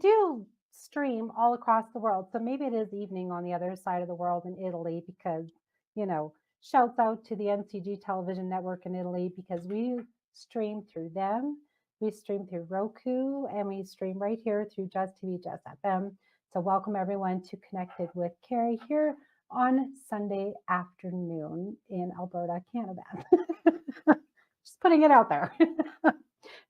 do stream all across the world. So maybe it is evening on the other side of the world in Italy because, shouts out to the NCG television network in Italy because we stream through them. We stream through Roku and we stream right here through Just TV, Just FM. So welcome everyone to Connected with CARI here on Sunday afternoon in Alberta, Canada. Just putting it out there.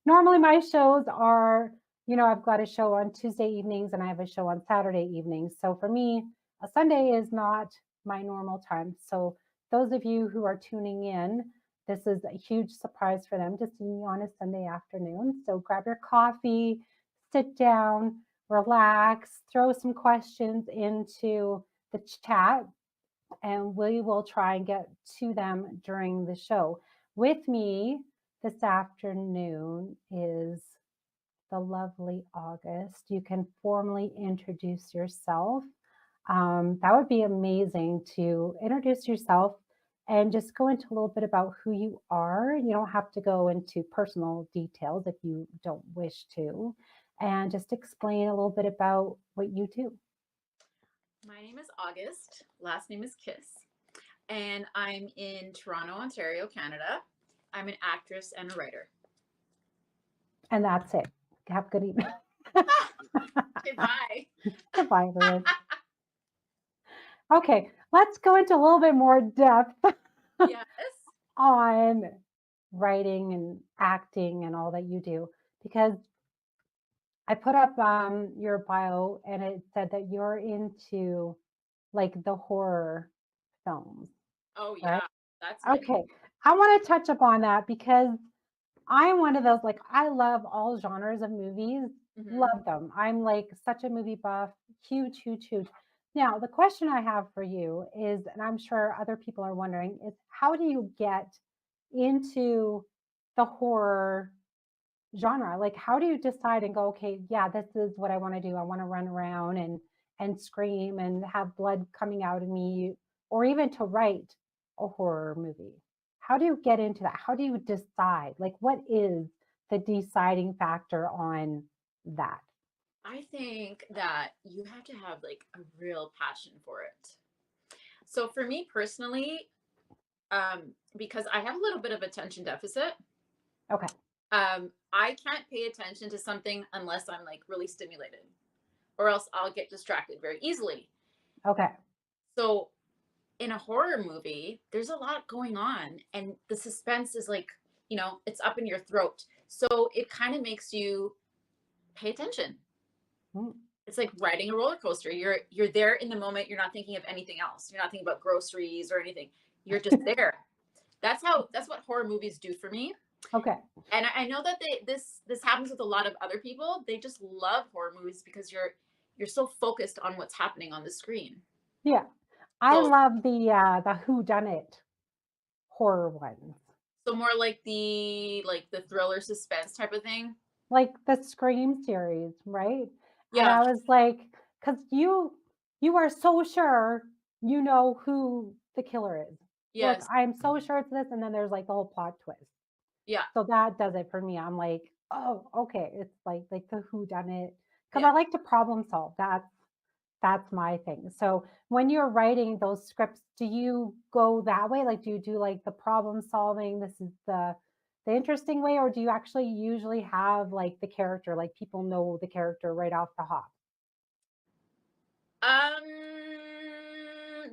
Normally my shows are, I've got a show on Tuesday evenings and I have a show on Saturday evenings. So for me, a Sunday is not my normal time. So those of you who are tuning in, this is a huge surprise for them to see me on a Sunday afternoon. So grab your coffee, sit down, relax, throw some questions into the chat, and we will try and get to them during the show. With me this afternoon is the lovely August. You can formally introduce yourself. That would be amazing to introduce yourself and just go into a little bit about who you are. You don't have to go into personal details if you don't wish to, and just explain a little bit about what you do. My name is August. Last name is Kyss. And I'm in Toronto, Ontario, Canada. I'm an actress and a writer. And that's it. Have a good evening. Goodbye. Goodbye, everyone. Okay, let's go into a little bit more depth Yes. on writing and acting and all that you do, because I put up your bio and it said that you're into like the horror films. Oh, yeah. Right? That's okay. I want to touch upon that because I'm one of those, like, I love all genres of movies, love them. I'm like such a movie buff, huge, huge, huge. Now, the question I have for you is, and I'm sure other people are wondering, is how do you get into the horror genre? Like, how do you decide and go, okay, yeah, this is what I want to do. I want to run around and scream and have blood coming out of me, or even to write a horror movie. How do you get into that? How do you decide? Like, what is the deciding factor on that? I think that you have to have like a real passion for it. So for me personally, because I have a little bit of attention deficit. Okay. I can't pay attention to something unless I'm like really stimulated, or else I'll get distracted very easily. Okay. So in a horror movie, there's a lot going on and the suspense is like, it's up in your throat. So it kind of makes you pay attention. It's like riding a roller coaster. You're there in the moment. You're not thinking of anything else. You're not thinking about groceries or anything. You're just there. That's what horror movies do for me. Okay. And I know that this happens with a lot of other people. They just love horror movies because you're so focused on what's happening on the screen. Yeah. I love the whodunit horror ones. So more like the thriller suspense type of thing. Like the Scream series, right? Yeah. And I was like, because you are so sure you know who the killer is. Yes. Look, I'm so sure it's this, and then there's like the whole plot twist. Yeah. So that does it for me. I'm like, oh, okay. It's like the whodunit. Because Yeah. I like to problem solve. That's my thing. So when you're writing those scripts, do you go that way? Like, do you do like the problem solving? This is the interesting way, or do you actually usually have like the character, like people know the character right off the hop?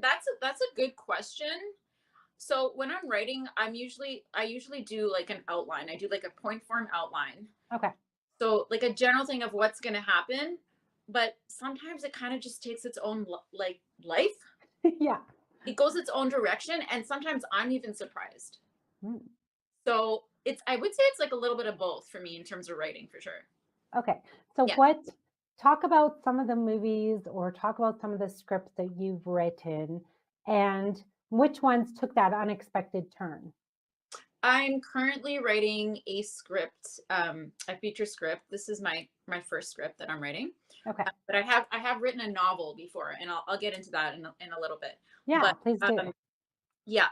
That's a good question. So when I'm writing, I usually do like an outline. I do like a point form outline. Okay. So like a general thing of what's going to happen, but sometimes it kind of just takes its own like life. Yeah. It goes its own direction, and sometimes I'm even surprised. So I would say it's like a little bit of both for me in terms of writing, for sure. Okay. So talk about some of the movies or talk about some of the scripts that you've written and which ones took that unexpected turn. I'm currently writing a script, a feature script. This is my first script that I'm writing. Okay. But I have written a novel before, and I'll get into that in a little bit. Yeah, but, please do. Yeah.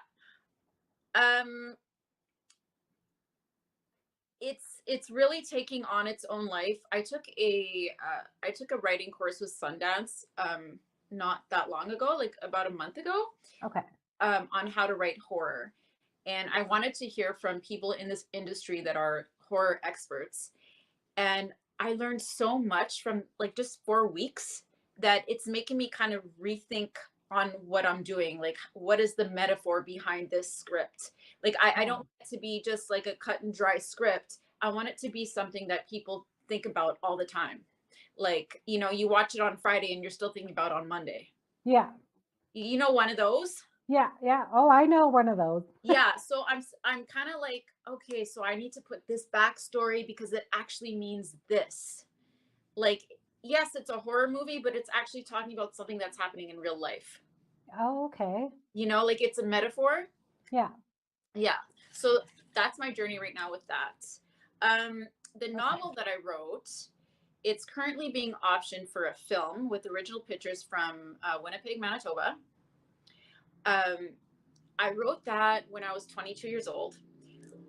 it's really taking on its own life. I took a writing course with Sundance not that long ago, like about a month ago, Okay. on how to write horror. And I wanted to hear from people in this industry that are horror experts. And I learned so much from like just 4 weeks that it's making me kind of rethink on what I'm doing. Like, what is the metaphor behind this script? Like, I don't Oh, want it to be just like a cut and dry script. I want it to be something that people think about all the time. Like, you watch it on Friday and you're still thinking about it on Monday. yeah. You know, one of those? Yeah. Yeah. Oh, I know one of those. Yeah, so I'm kind of like, okay, so I need to put this backstory because it actually means this. Like, yes, it's a horror movie, but it's actually talking about something that's happening in real life. Oh, okay. Like it's a metaphor. Yeah. Yeah. So that's my journey right now with that. The Okay. novel that I wrote, it's currently being optioned for a film with original pictures from Winnipeg, Manitoba. Um, I wrote that when I was 22 years old.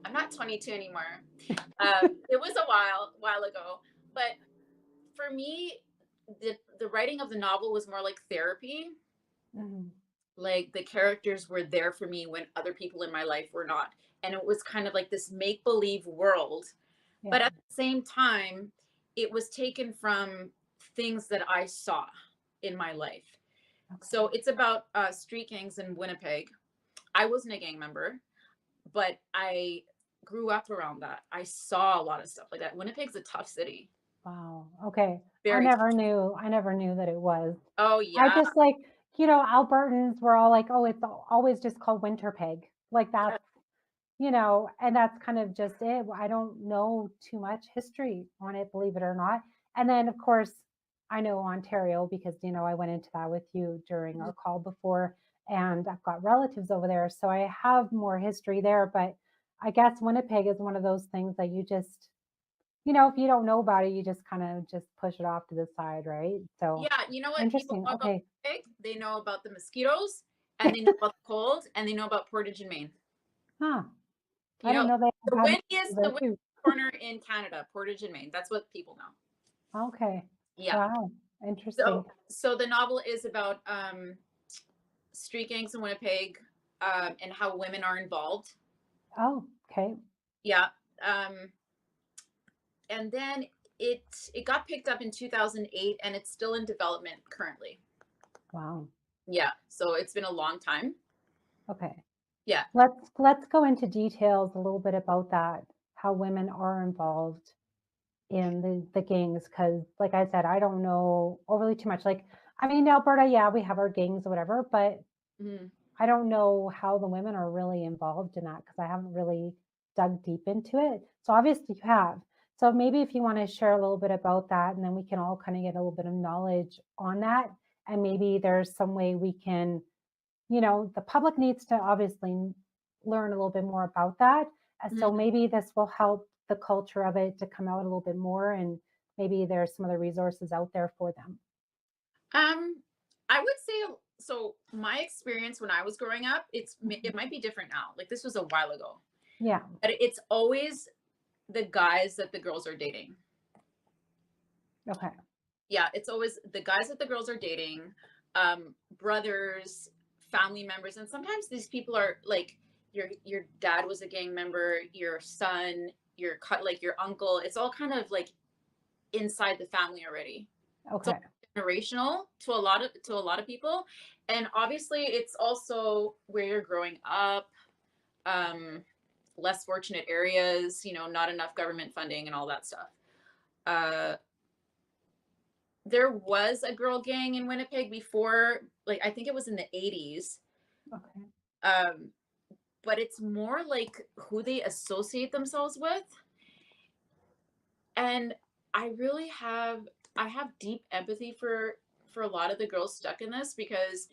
I'm not 22 anymore. It was a while ago, but for me, the writing of the novel was more like therapy. Mhm. Like the characters were there for me when other people in my life were not, and it was kind of like this make believe world. Yeah. But at the same time, it was taken from things that I saw in my life. So Okay. it's about street gangs in Winnipeg. I wasn't a gang member, but I grew up around that. I saw a lot of stuff like that. Winnipeg's a tough city. Wow. Okay. I Very tough. never knew. I never knew that it was. Oh I yeah. just like, Albertans were all like, oh, it's always just called winter peg. Like Yeah. that's, and that's kind of just it. I don't know too much history on it, believe it or not. And then, of course, I know Ontario because, I went into that with you during our call before, and I've got relatives over there. So I have more history there. But I guess Winnipeg is one of those things that you just, if you don't know about it, you just kind of just push it off to the side, right? So Yeah, you know what people interesting. know about Okay. Winnipeg? They know about the mosquitoes, and they know about the cold, and they know about Portage and Maine. Huh. I You didn't know, know they the had windiest, the there windiest too. corner in Canada, Portage and Maine. That's what people know. Okay. Yeah. Wow. Interesting. So the novel is about street gangs in Winnipeg, and how women are involved. Oh, okay. Yeah. Um, and then it got picked up in 2008, and it's still in development currently. Wow. Yeah. So it's been a long time. Okay. Yeah. Let's go into details a little bit about that, how women are involved in the gangs, because like I said, I don't know overly too much. Like, I mean, Alberta, yeah, we have our gangs or whatever, but Mhm. I don't know how the women are really involved in that because I haven't really dug deep into it. So obviously you have. So maybe if you want to share a little bit about that, and then we can all kind of get a little bit of knowledge on that. And maybe there's some way we can, the public needs to obviously learn a little bit more about that. And so Mhm. maybe this will help the culture of it to come out a little bit more. And maybe there's some other resources out there for them. Um, I would say so. My experience when I was growing up, Mhm. it might be different now. Like this was a while ago, Yeah. but it's always the guys that the girls are dating. Okay. Yeah, it's always the guys that the girls are dating, brothers, family members, and sometimes these people are like your dad was a gang member, your son, like your uncle. It's all kind of like inside the family already. So Okay. generational to a lot of people, and obviously it's also where you're growing up, um, less fortunate areas, not enough government funding and all that stuff. Uh, there was a girl gang in Winnipeg before, like I think it was in the 80s. Okay. Um, but it's more like who they associate themselves with. And I really I have deep empathy for a lot of the girls stuck in this because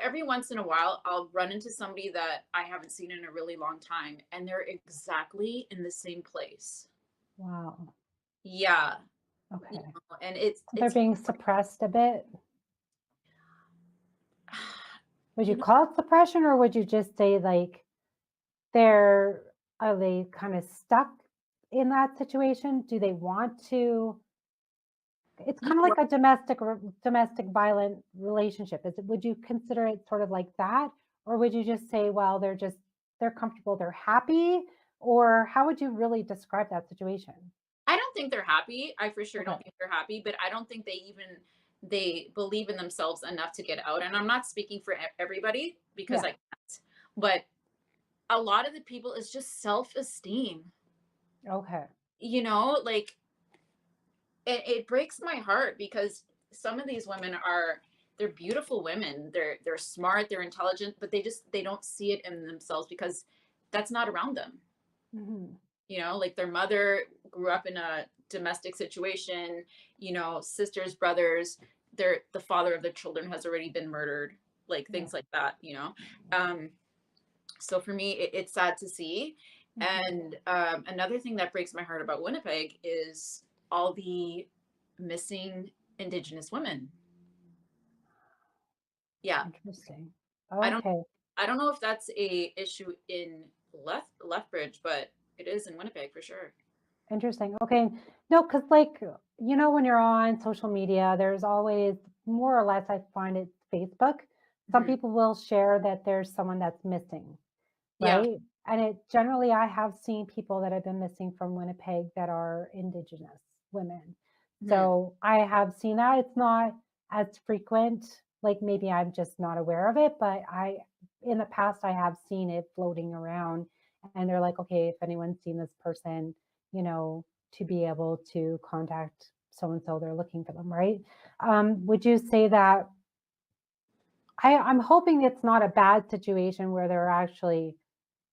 every once in a while I'll run into somebody that I haven't seen in a really long time and they're exactly in the same place. Wow. Yeah. Okay. And So they're being suppressed a bit. Would you you know call it suppression, or would you just say like are they kind of stuck in that situation? Do they want to? It's You kind of know, like a domestic violent relationship. Would you consider it sort of like that? Or would you just say, well, they're comfortable, they're happy? Or how would you really describe that situation? I don't think they're happy. I for sure Okay. don't think they're happy, but I don't think they believe in themselves enough to get out. And I'm not speaking for everybody because Yeah. I can't. But a lot of the people is just self-esteem. Okay. Like it breaks my heart because some of these women they're beautiful women. They're smart, they're intelligent, but they don't see it in themselves because that's not around them. Hmm. Like their mother grew up in a domestic situation, sisters, brothers, the father of their children has already been murdered, like Yeah. things like that. Um, so for me, it's sad to see. Hmm. And another thing that breaks my heart about Winnipeg is all the missing Indigenous women. Yeah, Interesting. I don't Okay. I don't know if that's a issue in Lethbridge, but it is in Winnipeg for sure. Interesting. Okay. No, because like, when you're on social media, there's always more or less, I find it Facebook. Some Mhm. people will share that there's someone that's missing, Yeah. right? And it generally, I have seen people that have been missing from Winnipeg that are Indigenous women. Mhm. So I have seen that. It's not as frequent. Like maybe I'm just not aware of it, but in the past, I have seen it floating around. And they're like, okay, if anyone's seen this person, you know, to be able to contact so and so, they're looking for them, right? Would you say that I'm hoping it's not a bad situation where they're actually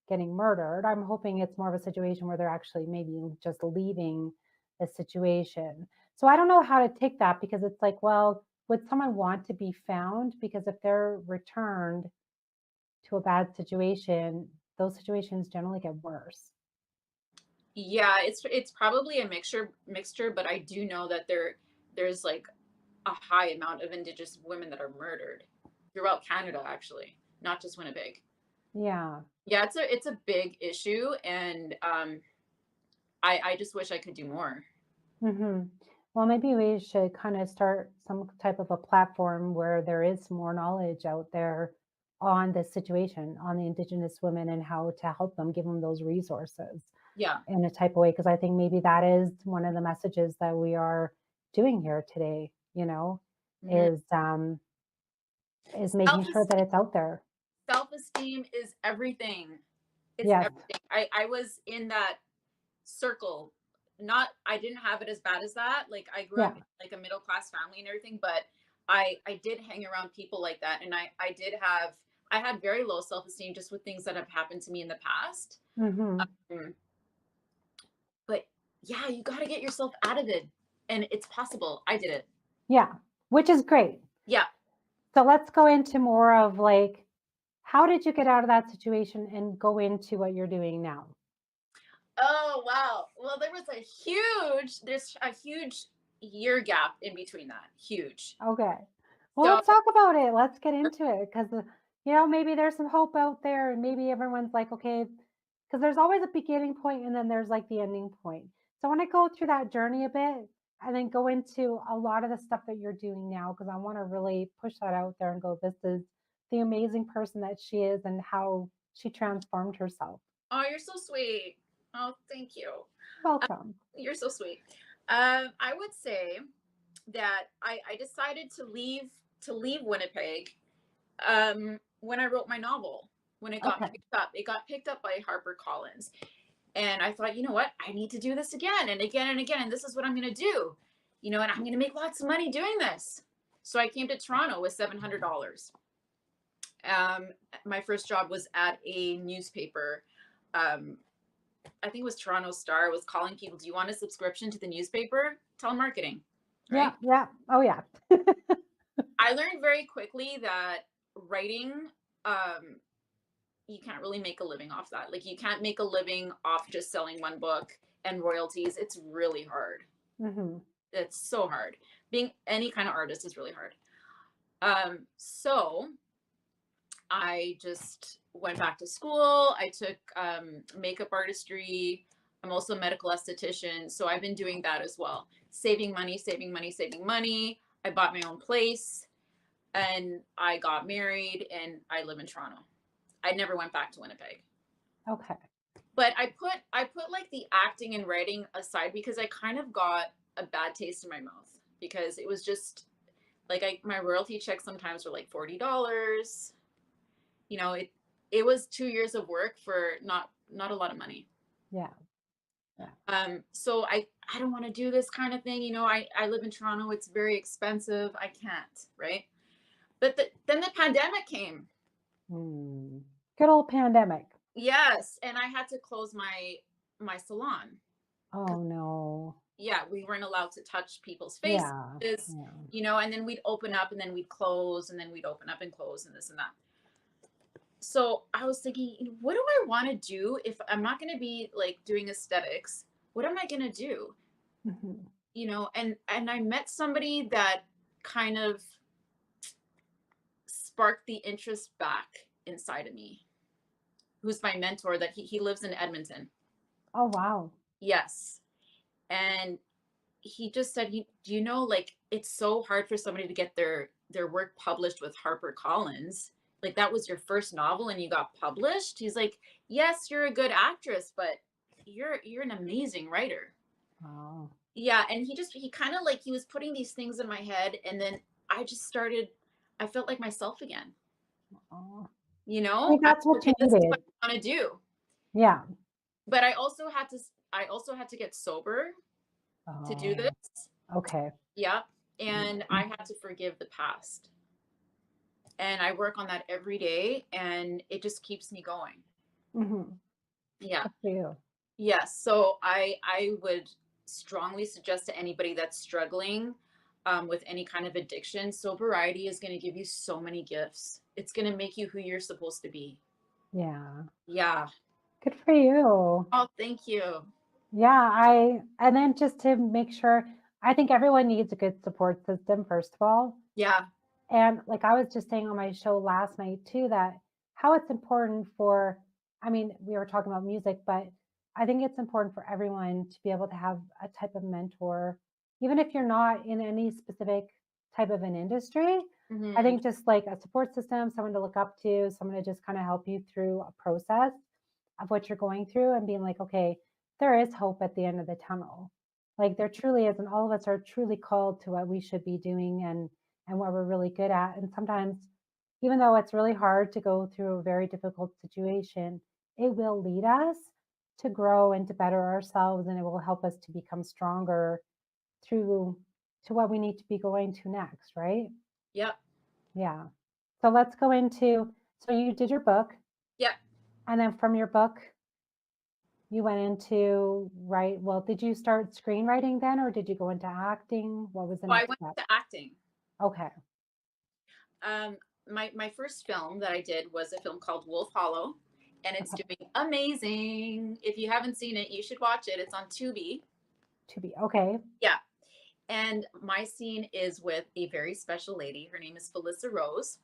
getting murdered. I'm hoping it's more of a situation where they're actually maybe just leaving the situation. So I don't know how to take that because it's like, well, would someone want to be found? Because if they're returned to a bad situation, those situations generally get worse. Yeah, it's probably a mixture, but I do know that there's like a high amount of Indigenous women that are murdered throughout Canada, actually, not just Winnipeg. Yeah. Yeah, it's a big issue, and I just wish I could do more. Hmm. Well, maybe we should kind of start some type of a platform where there is more knowledge out there on this situation, on the Indigenous women and how to help them, give them those resources Yeah. in a type of way. Because I think maybe that is one of the messages that we are doing here today, Mhm. is is making sure that Self-esteem, it's out there. self-esteem is everything. It's Yes. everything. I was in that circle. Not I didn't have it as bad as that. Like I grew up Yeah. in like a middle class family and everything, but I did hang around people like that, and I had very low self esteem just with things that have happened to me in the past. Hmm. Um, but yeah, you got to get yourself out of it, and it's possible. I did it. Yeah. Which is great. Yeah. So let's go into more of like, how did you get out of that situation and go into what you're doing now? Oh wow. Well, there's a huge year gap in between that. Huge. Okay. Well, So let's talk about it. Let's get into it because, maybe there's some hope out there and maybe everyone's like, okay, because there's always a beginning point and then there's like the ending point. So I want to go through that journey a bit and then go into a lot of the stuff that you're doing now because I want to really push that out there and go, this is the amazing person that she is and how she transformed herself. oh, you're so sweet. Oh, thank you. Welcome. You're so sweet. I would say that I decided to leave Winnipeg when I wrote my novel. When Okay. it got picked up by HarperCollins, and I thought, you know what, I need to do this again and again and again, and this is what I'm going to do, and I'm going to make lots of money doing this. So I came to Toronto with $700. Um, my first job was at a newspaper. Um, I think it was Toronto Star, was calling people, do you want a subscription to the newspaper? Telemarketing, Yeah. right? Yeah. Oh, yeah. I learned very quickly that writing, um, you can't really make a living off that. Like you can't make a living off just selling one book and royalties. It's really hard. Hmm. It's so hard. Being any kind of artist is really hard. So I just went back to school. I took makeup artistry. I'm also a medical esthetician. So I've been doing that as well. Saving money, saving money, saving money. I bought my own place and I got married and I live in Toronto. I never went back to Winnipeg. Okay. But I put like the acting and writing aside because I kind of got a bad taste in my mouth because it was just like my royalty checks sometimes were like $40. You know, it was 2 years of work for not a lot of money. Yeah. So I don't want to do this kind of thing. You know, I live in Toronto. It's very expensive. I can't, right? But then the pandemic came. Good old pandemic. Yes, and I had to close my salon. Oh no. Yeah, we weren't allowed to touch people's faces, Yeah. you know, and then we'd open up and then we'd close and then we'd open up and close and this and that. So I was thinking, what do I want to do if I'm not going to be like doing aesthetics? What am I going to do? You know, and I met somebody that kind of sparked the interest back inside of me, who's my mentor, that he lives in Edmonton. Oh wow. Yes. And he just said, do you know, like, it's so hard for somebody to get their work published with HarperCollins. Like, that was your first novel and you got published. He's like, yes, you're a good actress, but you're an amazing writer. Oh. Yeah. And he kind of like, he was putting these things in my head. And then I felt like myself again. Oh. You know, I think that's what you this is needed. what I want to do. Yeah. But I also had to get sober to do this. Okay. Yeah. And I had to forgive the past. And I work on that every day and it just keeps me going. Yeah. Good for you. Yes. So I would strongly suggest to anybody that's struggling with any kind of addiction, sobriety is going to give you so many gifts. It's going to make you who you're supposed to be. Yeah. Yeah. Good for you. Oh, thank you. Yeah, and then just to make sure, I think everyone needs a good support system, first of all. Yeah. And like I was just saying on my show last night too, that how it's important for, I mean, we were talking about music, but I think it's important for everyone to be able to have a type of mentor, even if you're not in any specific type of an industry. I think just like a support system, someone to look up to, someone to just kind of help you through a process of what you're going through and being like, okay, there is hope at the end of the tunnel. Like there truly is, and all of us are truly called to what we should be doing and what we're really good at. And sometimes, even though it's really hard to go through a very difficult situation, it will lead us to grow and to better ourselves, and it will help us to become stronger through to what we need to be going to next, right? Yep. Yeah. So let's go into, so you did your book. Yep. And then from your book, you went into well, did you start screenwriting then, or did you go into acting? What was the I next went step? to acting. Okay. My first film that I did was a film called Wolf Hollow, and it's doing amazing. If you haven't seen it, you should watch it. It's on Tubi. Okay. Yeah. And my scene is with a very special lady. Her name is Felissa Rose.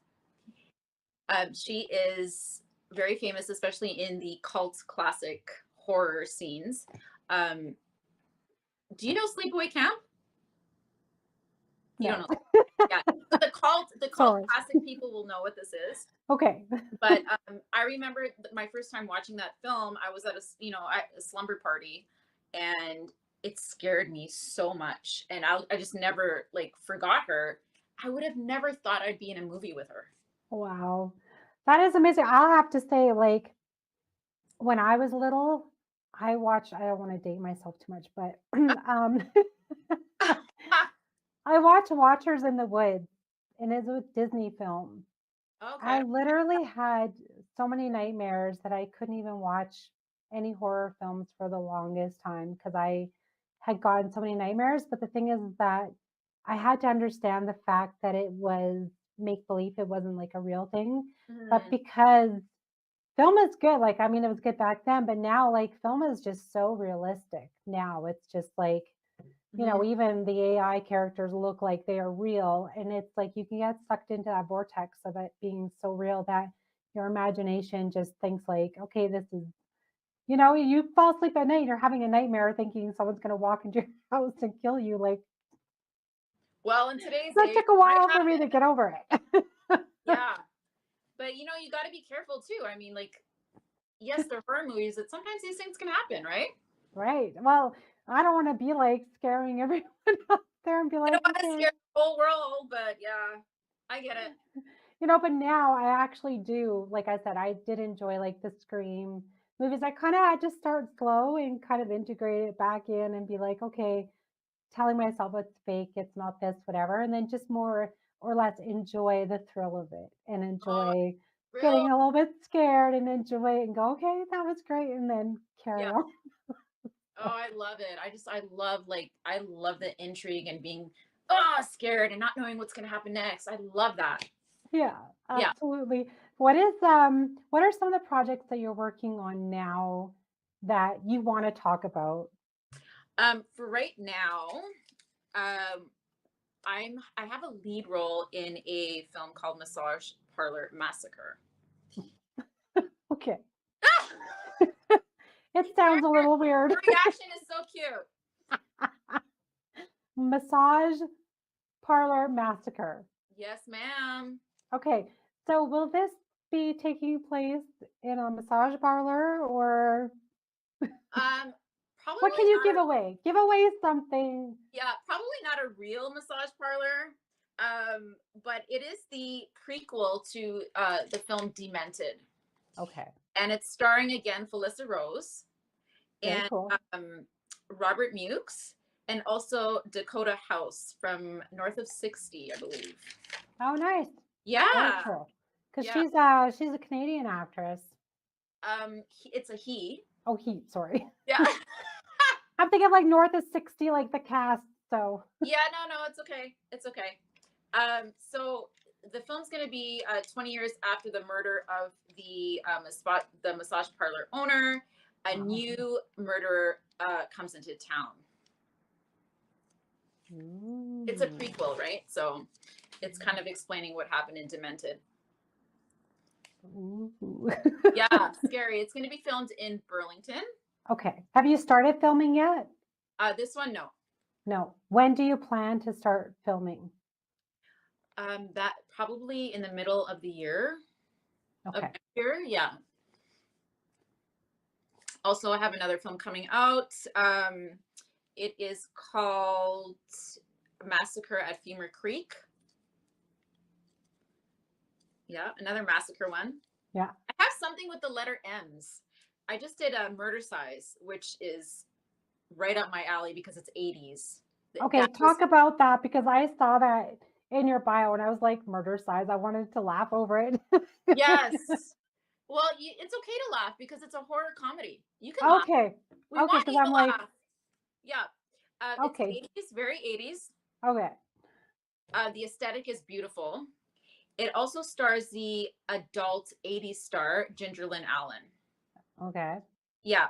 She is very famous, especially in the cult classic horror scenes. Do you know Sleepaway Camp? You don't know. Yeah. So the cult classic people will know what this is. Okay. But I remember my first time watching that film. I was at a slumber party, and it scared me so much. And I just never like forgot her. I would have never thought I'd be in a movie with her. Wow. That is amazing. I'll have to say, like, when I was little, I watched, I don't want to date myself too much, but I watched Watchers in the Woods, and it's a Disney film. Okay. I literally had so many nightmares that I couldn't even watch any horror films for the longest time because I had gotten so many nightmares. But the thing is that I had to understand the fact that it was make believe, it wasn't like a real thing. But because film is good, like, I mean, it was good back then, but now, like, film is just so realistic. Now it's just like, you know, even the AI characters look like they are real. And it's like you can get sucked into that vortex of it being so real that your imagination just thinks like, okay, this is You know, you fall asleep at night, you're having a nightmare thinking someone's going to walk into your house and kill you. Like, Well, in today's that age, took a it might while for me happen. to get over it. Yeah. But you know, you got to be careful too. I mean, like, yes, they're horror movies, but sometimes these things can happen, right? Right. Well, I don't want to be like scaring everyone out there and be I like, don't want to okay, scare the whole world, but yeah, I get it. but now I actually do. Like I said, I did enjoy like the Scream movies. I kind of had to start slow and kind of integrate it back in and be like, okay, telling myself it's fake, it's not this, whatever, and then just more or less enjoy the thrill of it and Oh, enjoy real? getting a little bit scared and enjoy it and go, okay, that was great, and then carry Yeah. on. Oh, I love it. I love like I love the intrigue and being scared and not knowing what's gonna happen next. I love that. Yeah, Yeah. absolutely. What are some of the projects that you're working on now that you want to talk about? For right now, um, I have a lead role in a film called Massage Parlor Massacre. Okay. Ah! It sounds a little weird. Your reaction is so cute. Massage Parlor Massacre. Yes, ma'am. Okay. So will this be taking place in a massage parlor or Probably what can you not give a away? Give away something. yeah, probably not a real massage parlor. But it is the prequel to the film Demented, Okay. and it's starring again Felissa Rose Very and cool. Robert Mukes, and also Dakota House from North of 60, I believe. Oh, nice. Very Yeah, cool. Because yeah. she's a Canadian actress. It's a he. Oh, Heat, sorry. Yeah. I'm thinking like North of 60, like the cast. So, Yeah, no, it's okay. It's okay. So the film's going to be 20 years after the murder of the massage parlor owner. A oh. new murderer comes into town. It's a Ooh. prequel, right? So it's kind of explaining what happened in Demented. Ooh. Yeah, scary. It's going to be filmed in Burlington. Okay. Have you started filming yet? This one, no. No. When do you plan to start filming? That probably in the middle of the year of Okay. next year. Yeah. Also, I have another film coming out. It is called Massacre at Femur Creek. Yeah, another massacre one. Yeah. I have something with the letter M's. I just did a Murdercise, which is right up my alley because it's 80s. Okay. That was Talk about that because I saw that in your bio and I was like, Murdercise. I wanted to laugh over it. yes. Well, it's okay to laugh because it's a horror comedy. You can laugh. Okay. We Okay. want Because you to I'm like, laugh. Yeah. It's okay. 80s, very 80s. Okay. The aesthetic is beautiful. It also stars the adult 80s star, Ginger Lynn Allen. Okay. Yeah.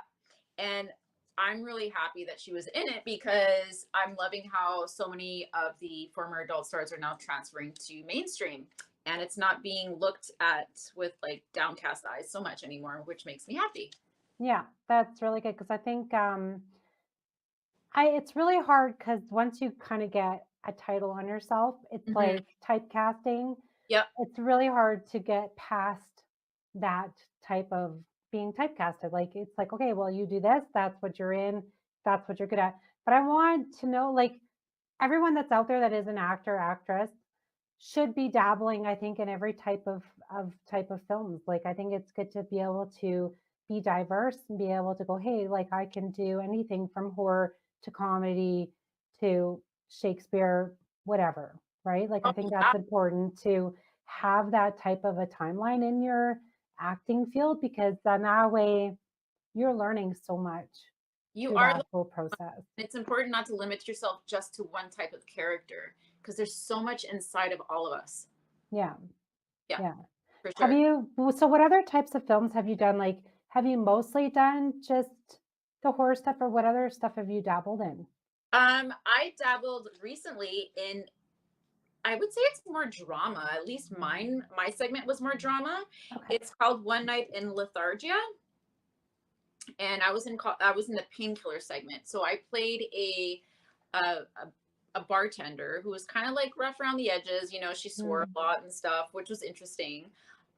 And I'm really happy that she was in it because I'm loving how so many of the former adult stars are now transferring to mainstream. And it's not being looked at with like downcast eyes so much anymore, which makes me happy. Yeah. That's really good because I think it's really hard because once you kind of get a title on yourself, it's Mm-hmm. like typecasting. Yep. It's really hard to get past that type of being typecasted. Like it's like, okay, well, you do this, that's what you're in, that's what you're good at. But I want to know, like, everyone that's out there that is an actor, actress should be dabbling, I think, in every type of films. Like I think it's good to be able to be diverse and be able to go, hey, like I can do anything from horror to comedy to Shakespeare, whatever, right? Like I Oh, think yeah. that's important to have that type of a timeline in your acting field because then that way you're learning so much You through are, that whole process. it's important not to limit yourself just to one type of character because there's so much inside of all of us. Yeah. Yeah, Yeah. for Have sure. you, so what other types of films have you done? Like, have you mostly done just the horror stuff or what other stuff have you dabbled in? I dabbled recently in, I would say it's more drama. At least my segment was more drama. Okay. It's called One Night in Lethargia. and I was in the painkiller segment. So I played a a bartender who was kind of like rough around the edges. You know, she swore Mm. a lot and stuff, which was interesting.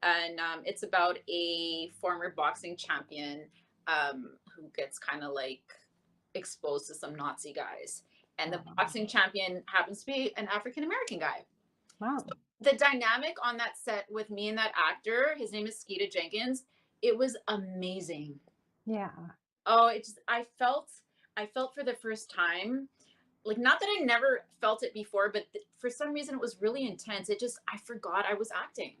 And it's about a former boxing champion who gets kind of like exposed to some Nazi guys. And the boxing champion happens to be an African American guy. Wow. So the dynamic on that set with me and that actor, his name is Skeeta Jenkins, it was amazing. Yeah. Oh, it just I felt for the first time, like not that I never felt it before, but for some reason it was really intense. It just I forgot I was acting.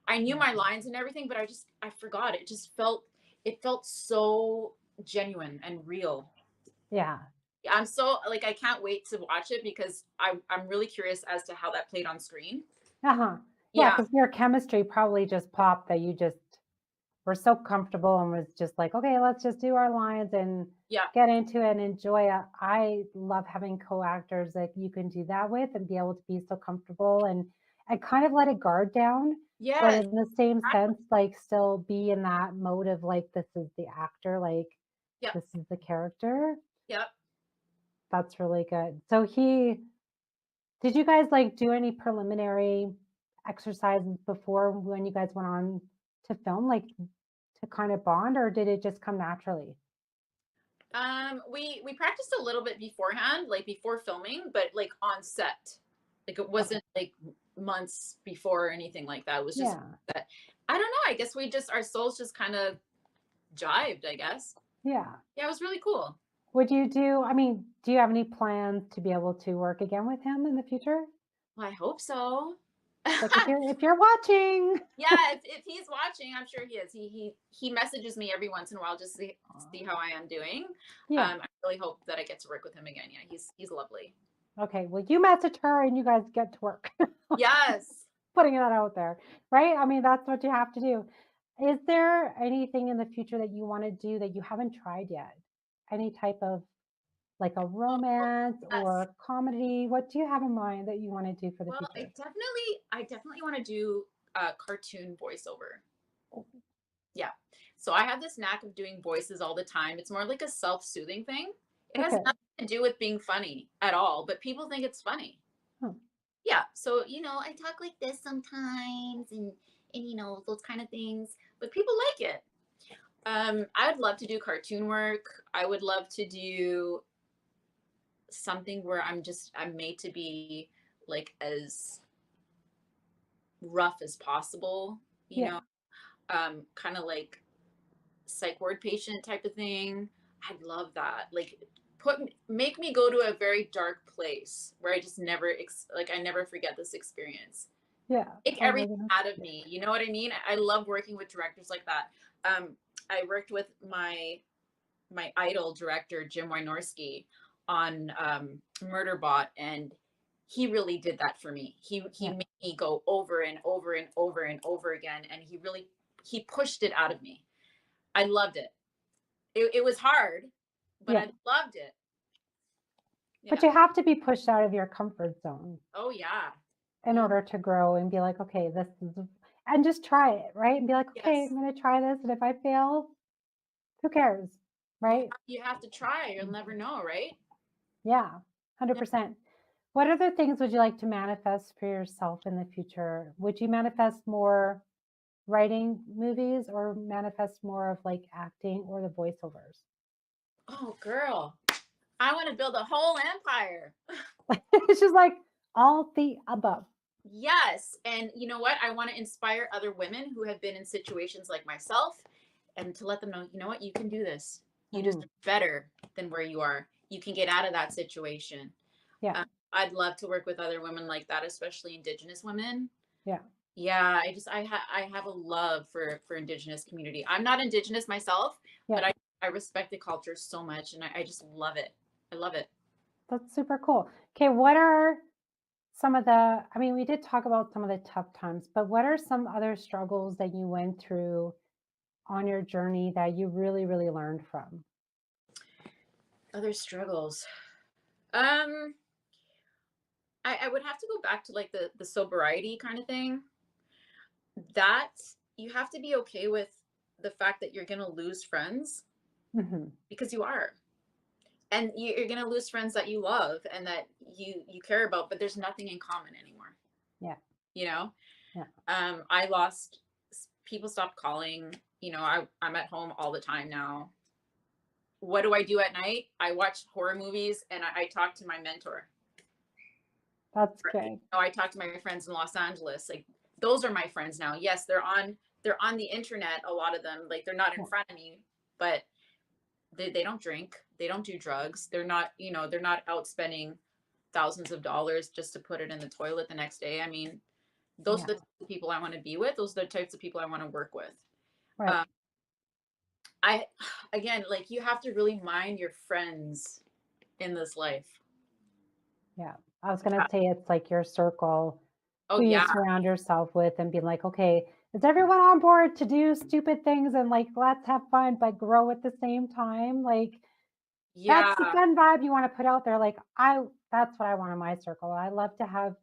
I knew my lines and everything, but I forgot. It felt so genuine and real. Yeah. I'm so like I can't wait to watch it because I'm really curious as to how that played on screen. Uh-huh. Yeah, Yeah, because your chemistry probably just popped that you just were so comfortable and was just like, okay, let's just do our lines and yeah, get into it and enjoy it. I love having co-actors that you can do that with and be able to be so comfortable and kind of let a guard down, but yes, in the same exactly. sense, like still be in that mode of like this is the actor, like Yep, this is the character. yep. That's really good. So he did you guys like do any preliminary exercises before when you guys went on to film, like to kind of bond, or did it just come naturally? We practiced a little bit beforehand, like before filming, but like on set. Like it Okay. wasn't like months before or anything like that. It was just Yeah. that. I don't know. I guess we just our souls just kind of jived, I guess. Yeah. Yeah, it was really cool. Would you do, I mean, do you have any plans to be able to work again with him in the future? Well, I hope so. Like if you're watching. Yeah, if he's watching, I'm sure he is. He messages me every once in a while just to see how I am doing. Yeah. I really hope that I get to work with him again. Yeah, he's lovely. Okay. Well, you message her and you guys get to work. Yes. Putting that out there, right? I mean, that's what you have to do. Is there anything in the future that you want to do that you haven't tried yet? Any type of like a Oh, romance yes. or comedy? What do you have in mind that you want to do for the Well, future? I definitely want to do a cartoon voiceover. Yeah. So I have this knack of doing voices all the time. It's more like a self-soothing thing. It has Okay. nothing to do with being funny at all, but people think it's funny. Hmm. Yeah. So, I talk like this sometimes and those kind of things, but people like it. I would love to do cartoon work. I would love to do something where I'm made to be like as rough as possible, you Yeah. know, kind of like psych ward patient type of thing. I'd love that. Like make me go to a very dark place where I just never like I never forget this experience. Yeah. Take Oh my everything goodness. out of me. You know what I mean? I love working with directors like that. I worked with my idol director Jim Wynorski on Murderbot, and he really did that for me. He Yeah. made me go over and over and over and over again, and he pushed it out of me. I loved it. It was hard, but Yeah. I loved it. But Yeah. you have to be pushed out of your comfort zone Oh yeah. in Mm, order to grow and be like, okay, this is, and just try it, right? And be like, okay, I'm yes. going to try this. And if I fail, who cares? Right? You have to try. You'll never know, right? Yeah. Yeah. 100%. What other things would you like to manifest for yourself in the future? Would you manifest more writing movies or manifest more of like acting or the voiceovers? Oh girl, I want to build a whole empire. It's just like all the above. Yes. And you know what? I want to inspire other women who have been in situations like myself and to let them know, you know what? You can do this. You Mhm. deserve better than where you are. You can get out of that situation. Yeah. Um, I'd love to work with other women like that, especially Indigenous women. Yeah. Yeah, I have a love for Indigenous community. I'm not Indigenous myself, Yeah. but I respect the culture so much and I just love it. I love it. That's super cool. Okay. What are some of the, I mean, we did talk about some of the tough times, but what are some other struggles that you went through on your journey that you really, really learned from? Other struggles. Um, I would have to go back to like the sobriety kind of thing. That you have to be okay with the fact that you're gonna lose friends. because you are. And you're going to lose friends that you love and that you care about, but there's nothing in common anymore. Yeah. You know? Yeah. I lost, people stopped calling. You know, I'm at home all the time now. What do I do at night? I watch horror movies and I talk to my mentor. That's You good. know, I talk to my friends in Los Angeles. Like, those are my friends now. Yes, they're on the internet, a lot of them. Like, they're not in front of me, but they don't drink, they don't do drugs, they're not, you know, they're not out spending thousands of dollars just to put it in the toilet the next day. I mean, those are the types of people I want to be with. Those are the types of people I want to work with. Right. I again, like, you have to really mind your friends in this life. Yeah. I was going to say it's like your circle, Oh who you yeah. surround yourself with, and be like, okay, is everyone on board to do stupid things and like let's have fun but grow at the same time? Like that's the Yeah. fun vibe you want to put out there. Like that's what I want in my circle. I love to have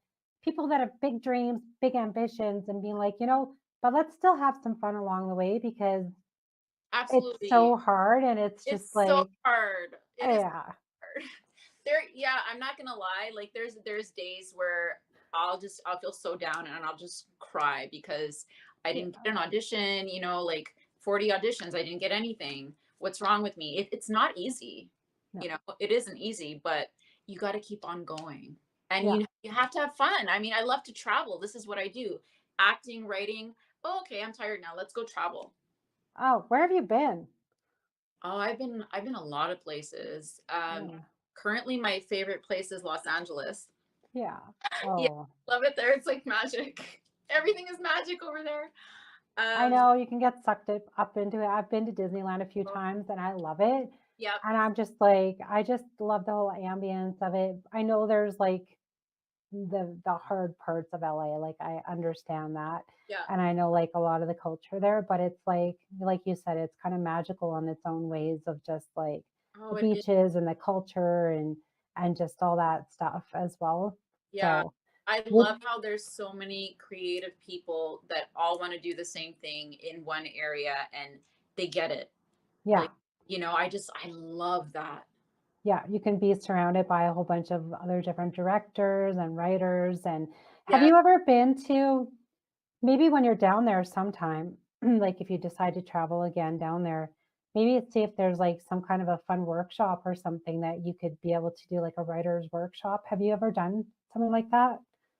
people that have big dreams, big ambitions, and being like, but let's still have some fun along the way because it's Absolutely. so hard and it's just It's so like, hard. It is yeah, hard. Yeah, I'm not gonna lie. Like, there's days where I'll feel so down and I'll just cry because I yeah, didn't get an audition, you know, like 40 auditions, I didn't get anything. What's wrong with me? It's not easy. no, You know, it isn't easy, but you got to keep on going. And yeah. you have to have fun. I mean, I love to travel. This is what I do. Acting, writing. Oh, okay, I'm tired now. Let's go travel. Oh, where have you been? Oh, I've been a lot of places. Yeah, Currently my favorite place is Los Angeles. yeah. Yeah, Oh, love it there. It's like magic. Everything is magic over there. I Um, know you can get sucked up into it. I've been to Disneyland a few times and I love it. yep, And I'm just like, I just love the whole ambience of it. I know there's like the hard parts of LA, like I understand that. yeah. And I know like a lot of the culture there, but it's like you said, it's kind of magical in its own ways of just like the Oh, it is. beaches and the culture and just all that stuff as well. Yeah. So I would love how there's so many creative people that all want to do the same thing in one area and they get it. yeah. Like, you know, I love that. Yeah, you can be surrounded by a whole bunch of other different directors and writers. And have Yes. you ever been to maybe when you're down there sometime, like if you decide to travel again down there, maybe see if there's like some kind of a fun workshop or something that you could be able to do like a writer's workshop. Have you ever done something like that?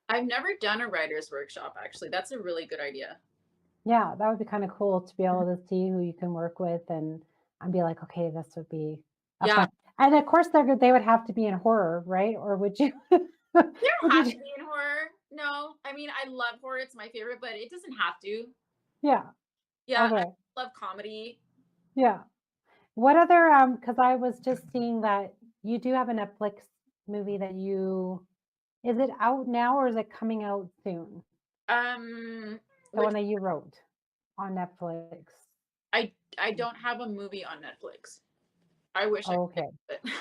I've never done a writer's workshop, actually. That's a really good idea. Yeah, that would be kind of cool to be Mhm. able to see who you can work with and be like, okay, this would be a Yeah. fun. And of course, they would have to be in horror, right? Or would you? You would don't have you? to be in horror. No. I mean, I love horror. It's my favorite, but it doesn't have to. Yeah. Yeah, I Okay. love comedy. Yeah. What other because I was just seeing that you do have a Netflix movie that you is it out now or is it coming out soon? Um, The one which that you wrote on Netflix. I don't have a movie on Netflix. I wish I Okay. could. But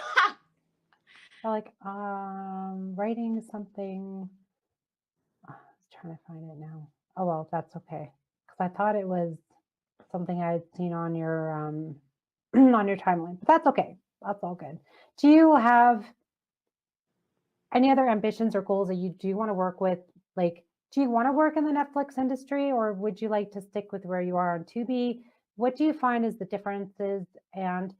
Like writing something. I was trying to find it now. Oh well, that's okay. Because I thought it was something I had seen on your on your timeline. But that's okay. That's all good. Do you have any other ambitions or goals that you do want to work with? Like, do you want to work in the Netflix industry or would you like to stick with where you are on Tubi? What do you find is the differences and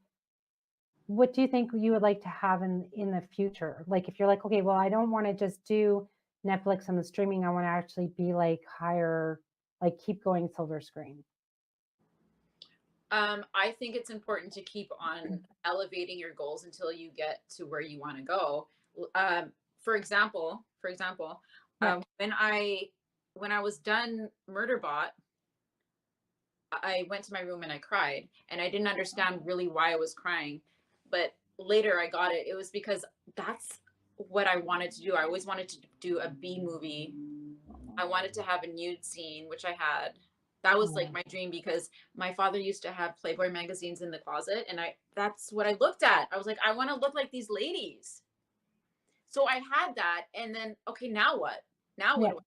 what do you think you would like to have in the future? Like if you're like, okay, well, I don't want to just do Netflix and the streaming, I want to actually be like higher, like keep going silver screen. I think it's important to keep on elevating your goals until you get to where you want to go. Um, for example, Yeah. when I was done Murderbot, I went to my room and I cried, and I didn't understand really why I was crying, but later I got it. It was because that's what I wanted to do. I always wanted to do a B movie. I wanted to have a nude scene, which I had. That was like Oh, my dream because my father used to have Playboy magazines in the closet, and I that's what I looked at. I was like, I want to look like these ladies. So I had that, and then okay, now what? Now what yeah. do I?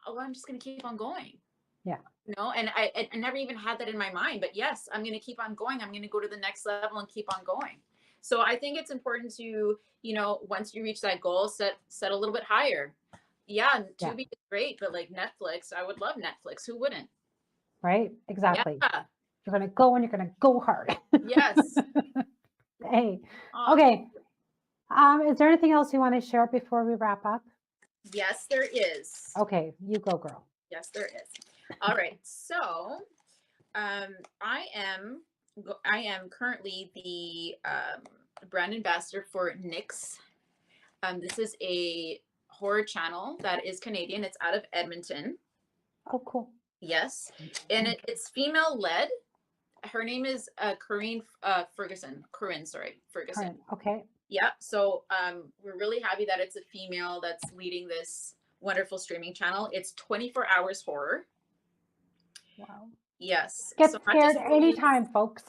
Oh, I'm just gonna keep on going. Yeah. You know, and I never even had that in my mind, but yes, I'm going to keep on going. I'm going to go to the next level and keep on going. So I think it's important to, you know, once you reach that goal, set a little bit higher. Yeah, Yeah. Tubi is great, but like Netflix, I would love Netflix. Who wouldn't? Right. Exactly. Yeah. You're going to go and you're going to go hard. Yes. Hey. Oh, Okay. Is there anything else you want to share before we wrap up? yes, there is. Okay. You go, girl. Yes, there is. All right. So, I am currently the brand ambassador for Nix. This is a horror channel that is Canadian. It's out of Edmonton. Oh, cool. Yes, and it's female led. Her name is Corinne Ferguson. Corinne, sorry, Ferguson. Current. Okay. Yeah. So we're really happy that it's a female that's leading this wonderful streaming channel. It's 24 hours horror. Wow. Yes. Get So scared anytime, folks.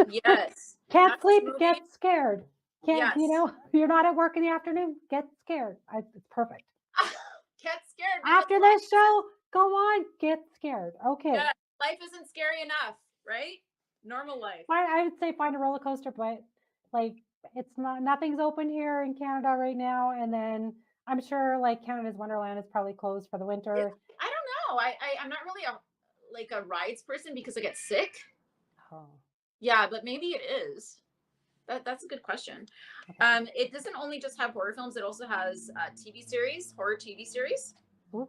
Yes. Can't sleep, get scared. Can't, you Yes. know, you're not at work in the afternoon, get scared. It's perfect. Get scared. After this show, go on, get scared. Okay. Yeah, life isn't scary enough, right? Normal life. I would say find a roller coaster, but like it's not, nothing's open here in Canada right now. And then I'm sure like Canada's Wonderland is probably closed for the winter. I don't know. I'm not really a rides person because I get sick. Oh, Yeah, but maybe it is. That's a good question. okay. It doesn't only just have horror films; it also has TV series, horror TV series. Ooh,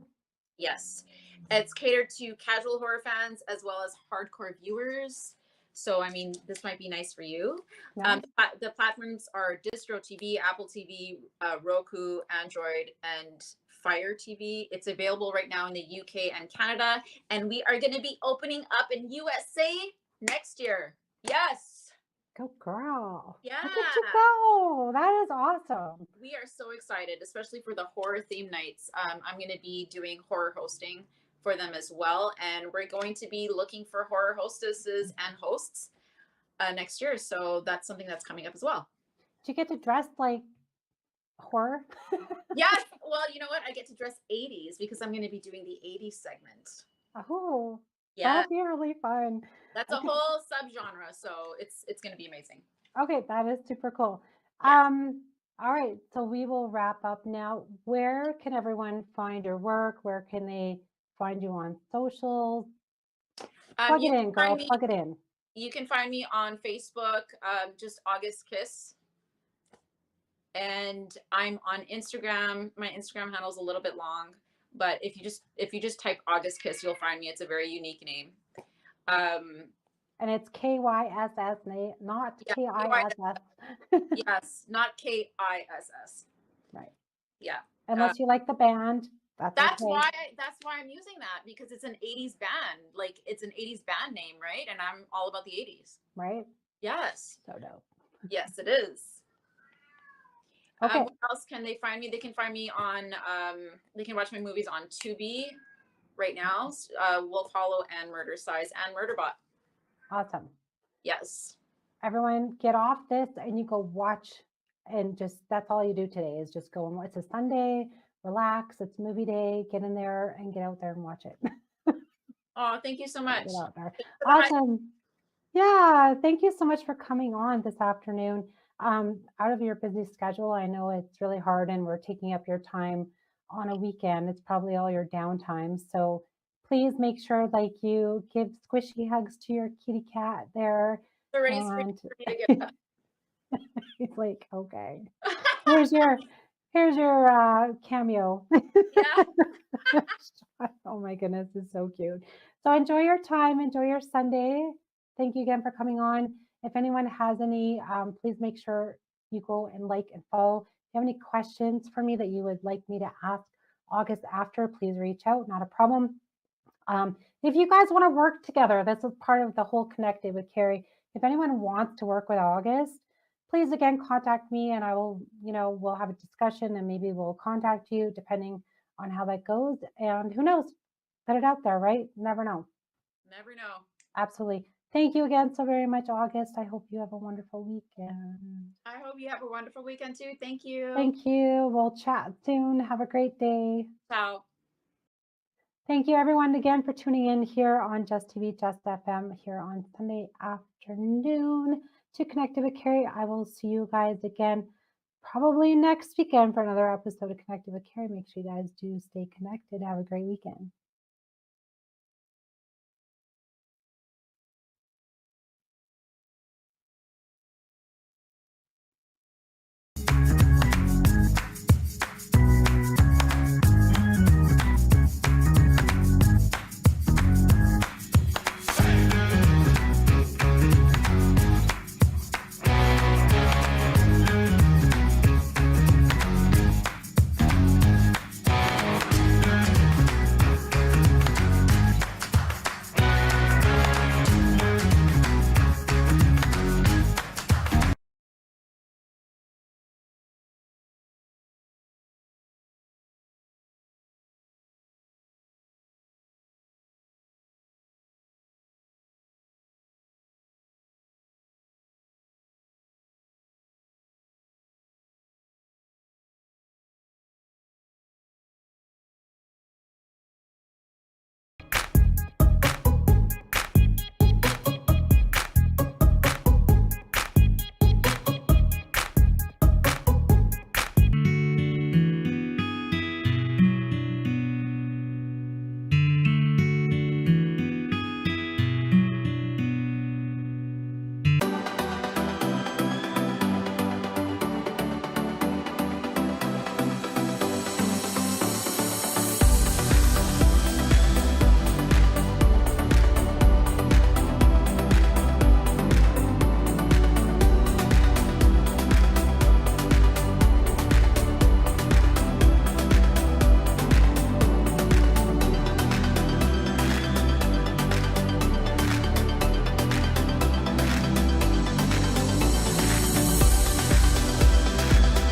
Yes, it's catered to casual horror fans as well as hardcore viewers. So, I mean, this might be nice for you. nice. The platforms are Distro TV, Apple TV, Roku, Android, and Fire TV. It's available right now in the UK and Canada, and we are going to be opening up in USA next year. Yes. Go girl. Yeah. Look at you go. That is awesome. We are so excited, especially for the horror theme nights. I'm going to be doing horror hosting for them as well. And we're going to be looking for horror hostesses and hosts next year. So that's something that's coming up as well. Do you get to dress like horror? Yes. Well, you know what? I get to dress 80s because I'm going to be doing the 80s segment. Oh, Yeah. that'll be really fun. That's Okay. a whole subgenre. So it's going to be amazing. Okay, that is super cool. Yeah. All right, so we will wrap up now. Where can everyone find your work? Where can they find you on socials? Plug it in, girl. Plug it in. You can find me on Facebook, just August Kyss. And I'm on Instagram. My Instagram handle is a little bit long, but if you just type August Kyss, you'll find me. It's a very unique name. And it's KYSS, not KISS. Yes, not KISS. Right. Yeah. Unless you like the band. That's okay. why I'm using that, because it's an 80s band. Like, it's an 80s band name, right? And I'm all about the 80s. Right? Yes. So dope. Yes, it is. Okay. What else can they find me? They can find me on, they can watch my movies on Tubi right now, Wolf Hollow and Murdercise and Murderbot. Awesome. Yes. Everyone get off this and you go watch, and just, that's all you do today is just go and it's a Sunday, relax, it's movie day, get in there and get out there and watch it. Oh, thank you so much. Get out there. Awesome. Yeah, thank you so much for coming on this afternoon. Out of your busy schedule, I know it's really hard and we're taking up your time on a weekend. It's probably all your downtime. So please make sure like you give squishy hugs to your kitty cat there. It's already And for me to give up. he's like, okay, here's your cameo. Yeah. Oh my goodness, it's so cute. So enjoy your time, enjoy your Sunday. Thank you again for coming on. If anyone has any, please make sure you go and like and follow. If you have any questions for me that you would like me to ask August after, please reach out, not a problem. If you guys want to work together, this is part of the whole Connected with CARI. If anyone wants to work with August, please again contact me and I will, we'll have a discussion and maybe we'll contact you depending on how that goes. And who knows, put it out there, right? Never know. Never know. Absolutely. Thank you again so very much, August. I hope you have a wonderful weekend. I hope you have a wonderful weekend too. Thank you. Thank you. We'll chat soon. Have a great day. Ciao. Thank you, everyone, again for tuning in here on Just TV, Just FM, here on Sunday afternoon to Connected with CARI. I will see you guys again probably next weekend for another episode of Connected with CARI. Make sure you guys do stay connected. Have a great weekend.